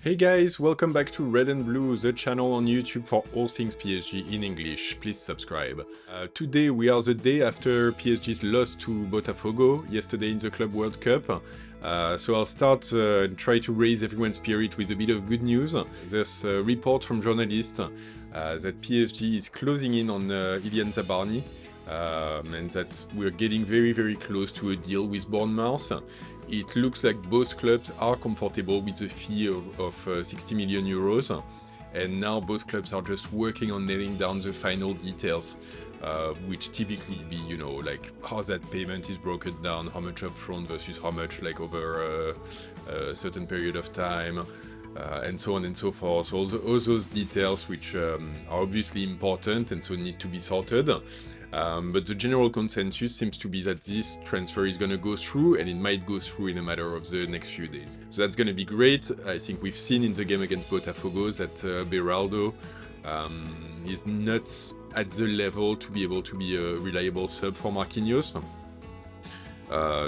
Hey guys, welcome back to Red and Blue, the channel on YouTube for all things PSG in English. Please subscribe. Today we are the day after PSG's loss to Botafogo yesterday in the Club World Cup. So I'll start and try to raise everyone's spirit with a bit of good news. There's a report from journalists that PSG is closing in on Illya Zabarnyi. And that we're getting very close to a deal with Bournemouth. It looks like both clubs are comfortable with the fee of 60 million euros, and now both clubs are just working on nailing down the final details, which typically be, like how that payment is broken down, how much upfront versus how much like over a certain period of time. And so on and so forth. All those details which are obviously important and so need to be sorted. But the general consensus seems to be that this transfer is going to go through, and it might go through in a matter of the next few days. So that's going to be great. I think we've seen in the game against Botafogo that Beraldo is not at the level to be able to be a reliable sub for Marquinhos.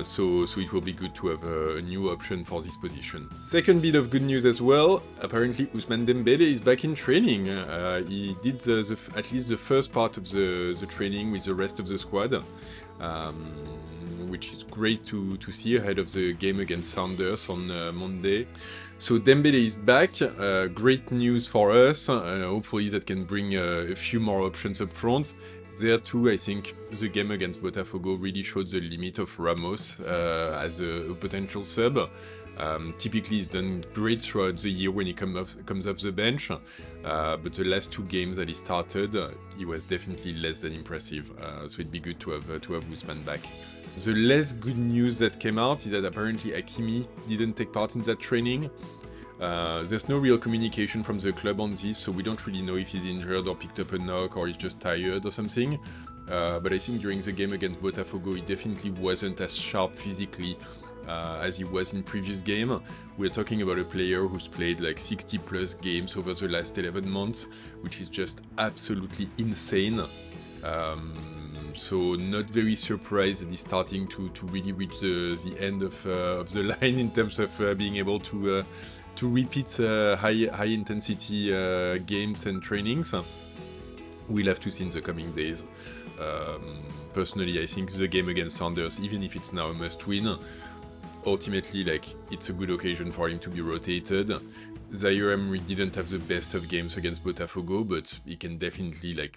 So it will be good to have a new option for this position. Second bit of good news as well, apparently Ousmane Dembélé is back in training. He did at least the first part of the training with the rest of the squad, which is great to see ahead of the game against Sounders on Monday. So Dembélé is back, great news for us, hopefully that can bring a few more options up front. There too, I think the game against Botafogo really showed the limit of Ramos as a potential sub. Typically he's done great throughout the year when he comes off the bench, but the last two games that he started, he was definitely less than impressive, so it'd be good to have Ousmane back. The less good news that came out is that apparently Hakimi didn't take part in that training. There's no real communication from the club on this, so we don't really know if he's injured or picked up a knock or he's just tired or something. But I think during the game against Botafogo, he definitely wasn't as sharp physically as he was in previous game. We're talking about a player who's played like 60 plus games over the last 11 months, which is just absolutely insane. So not very surprised that he's starting to really reach the end of the line in terms of being able to repeat high intensity games and trainings. We'll have to see in the coming days. Personally, I think the game against Sounders, even if it's now a must-win, ultimately, like, it's a good occasion for him to be rotated. Zaire Emery didn't have the best of games against Botafogo, but he can definitely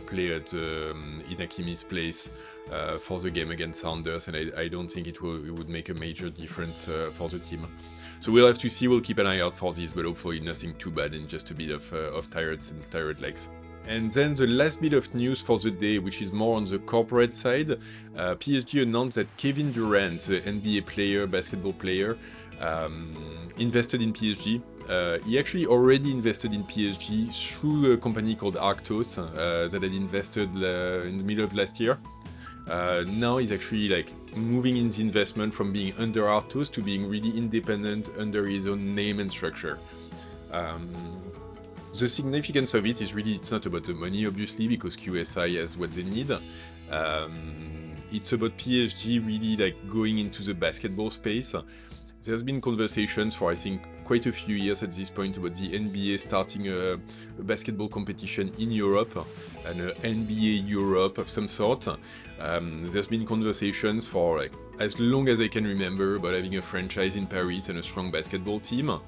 play at in Hakimi's place for the game against Sounders, and I don't think it would make a major difference for the team. So we'll have to see. We'll keep an eye out for this, but hopefully nothing too bad and just a bit of tired legs. And then the last bit of news for the day, which is more on the corporate side, PSG announced that Kevin Durant, the NBA basketball player, invested in PSG. He actually already invested in PSG through a company called Arctos that had invested in the middle of last year. Now he's actually moving in the investment from being under Arctos to being really independent under his own name and structure. The significance of it is really, it's not about the money obviously, because QSI has what they need. It's about PSG really going into the basketball space. There's been conversations for, I think, quite a few years at this point about the NBA starting a basketball competition in Europe, and an NBA Europe of some sort. There's been conversations for as long as I can remember about having a franchise in Paris and a strong basketball team.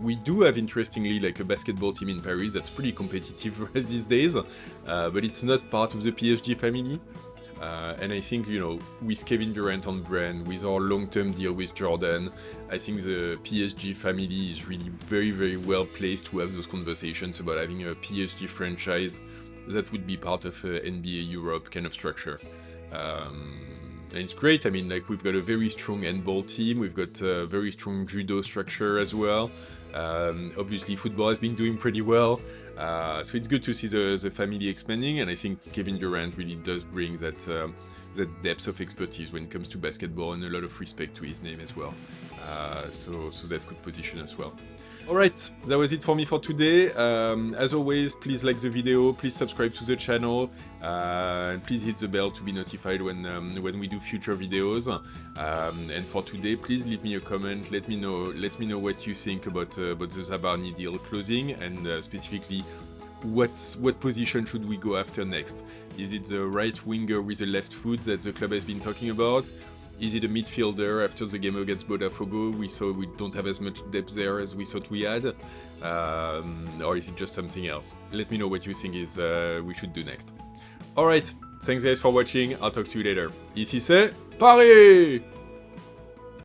We do have, interestingly, a basketball team in Paris that's pretty competitive these days, but it's not part of the PSG family. And I think, with Kevin Durant on brand, with our long-term deal with Jordan, I think the PSG family is really very well placed to have those conversations about having a PSG franchise that would be part of NBA Europe kind of structure. And it's great. I mean, we've got a very strong handball team, we've got a very strong judo structure as well. Obviously, football has been doing pretty well. So it's good to see the family expanding, and I think Kevin Durant really does bring that depth of expertise when it comes to basketball, and a lot of respect to his name as well. so that could position us well. Alright, that was it for me for today. As always, please like the video, please subscribe to the channel, and please hit the bell to be notified when we do future videos. And for today, please leave me a comment. Let me know what you think about the Zabarnyi deal closing, and specifically what position should we go after next? Is it the right winger with the left foot that the club has been talking about? Is it a midfielder after the game against Botafogo? We saw we don't have as much depth there as we thought we had. Or is it just something else? Let me know what you think is we should do next. Alright, thanks guys for watching. I'll talk to you later. Ici c'est Paris!